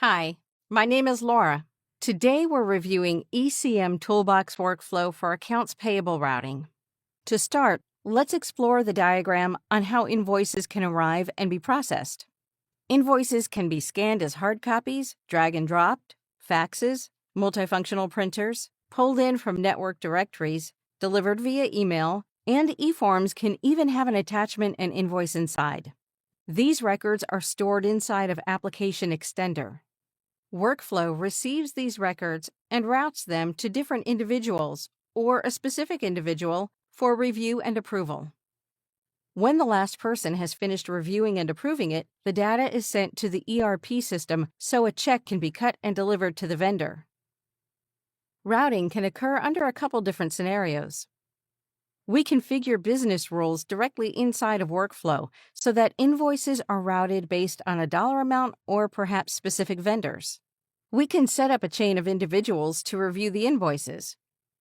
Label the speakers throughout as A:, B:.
A: Hi, my name is Laura. Today we're reviewing ECM Toolbox Workflow for Accounts Payable Routing. To start, let's explore the diagram on how invoices can arrive and be processed. Invoices can be scanned as hard copies, drag and dropped, faxes, multifunctional printers, pulled in from network directories, delivered via email, and eForms can even have an attachment and invoice inside. These records are stored inside of ApplicationXtender. Workflow receives these records and routes them to different individuals or a specific individual for review and approval. When the last person has finished reviewing and approving it, the data is sent to the ERP system so a check can be cut and delivered to the vendor. Routing can occur under a couple different scenarios. We configure business rules directly inside of Workflow so that invoices are routed based on a dollar amount or perhaps specific vendors. We can set up a chain of individuals to review the invoices.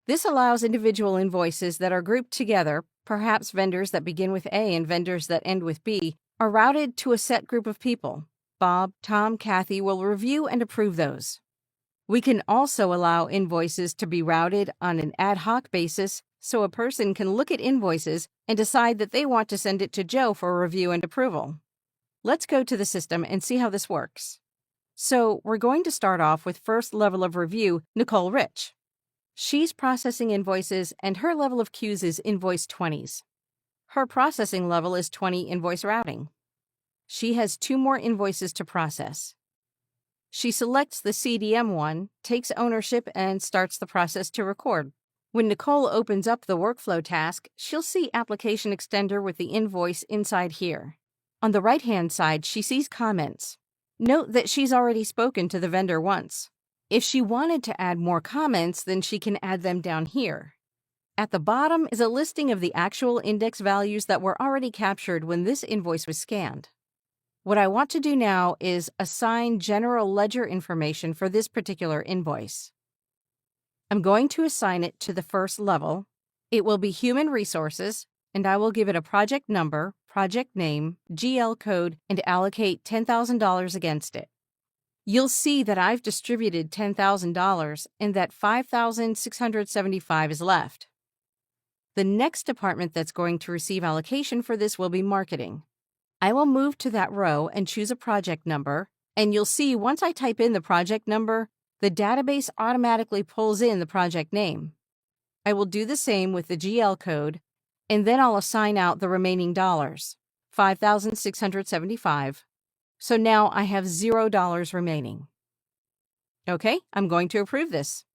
A: This allows individual invoices that are grouped together, perhaps vendors that begin with A and vendors that end with B, are routed to a set group of people. Bob, Tom, Kathy will review and approve those. We can also allow invoices to be routed on an ad hoc basis so a person can look at invoices and decide that they want to send it to Joe for review and approval. Let's go to the system and see how this works. So we're going to start off with first level of review, Nicole Rich. She's processing invoices and her level of queues is invoice 20s. Her processing level is 20 invoice routing. She has 2 more invoices to process. She selects the CDM one, takes ownership, and starts the process to record. When Nicole opens up the workflow task, she'll see ApplicationXtender with the invoice inside here. On the right-hand side, she sees comments. Note that she's already spoken to the vendor once. If she wanted to add more comments, then she can add them down here. At the bottom is a listing of the actual index values that were already captured when this invoice was scanned. What I want to do now is assign general ledger information for this particular invoice. I'm going to assign it to the first level. It will be Human Resources, and I will give it a project number, project name, GL code, and allocate $10,000 against it. You'll see that I've distributed $10,000 and that $5,675 is left. The next department that's going to receive allocation for this will be marketing. I will move to that row and choose a project number, and you'll see once I type in the project number, the database automatically pulls in the project name. I will do the same with the GL code, and then I'll assign out the remaining dollars, $5,675. So now I have $0 remaining. Okay, I'm going to approve this.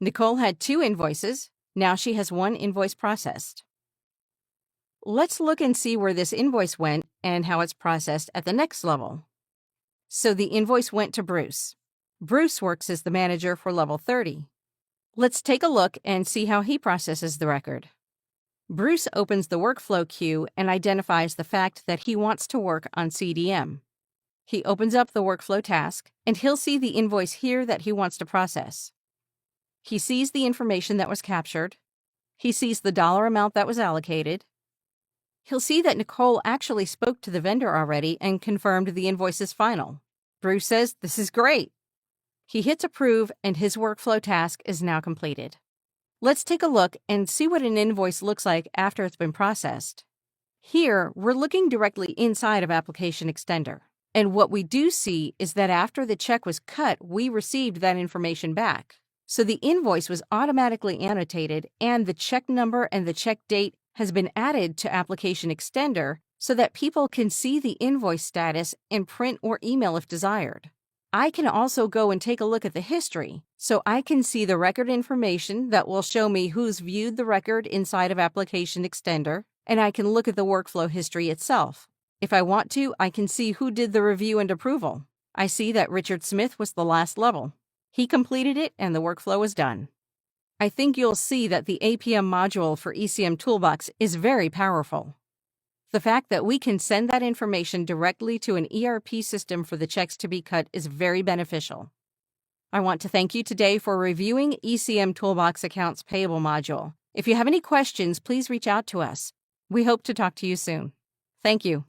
A: Nicole had 2 invoices. Now she has 1 invoice processed. Let's look and see where this invoice went and how it's processed at the next level. So the invoice went to Bruce. Bruce works as the manager for level 30. Let's take a look and see how he processes the record. Bruce opens the workflow queue and identifies the fact that he wants to work on CDM. He opens up the workflow task, and he'll see the invoice here that he wants to process. He sees the information that was captured. He sees the dollar amount that was allocated. He'll see that Nicole actually spoke to the vendor already and confirmed the invoice is final. Bruce says, "This is great." He hits approve, and his workflow task is now completed. Let's take a look and see what an invoice looks like after it's been processed. Here, we're looking directly inside of ApplicationXtender. And what we do see is that after the check was cut, we received that information back. So the invoice was automatically annotated, and the check number and the check date has been added to ApplicationXtender so that people can see the invoice status and print or email if desired. I can also go and take a look at the history, so I can see the record information that will show me who's viewed the record inside of ApplicationXtender, and I can look at the workflow history itself. If I want to, I can see who did the review and approval. I see that Richard Smith was the last level. He completed it and the workflow was done. I think you'll see that the APM module for ECM Toolbox is very powerful. The fact that we can send that information directly to an ERP system for the checks to be cut is very beneficial. I want to thank you today for reviewing ECM Toolbox Accounts Payable module. If you have any questions, please reach out to us. We hope to talk to you soon. Thank you.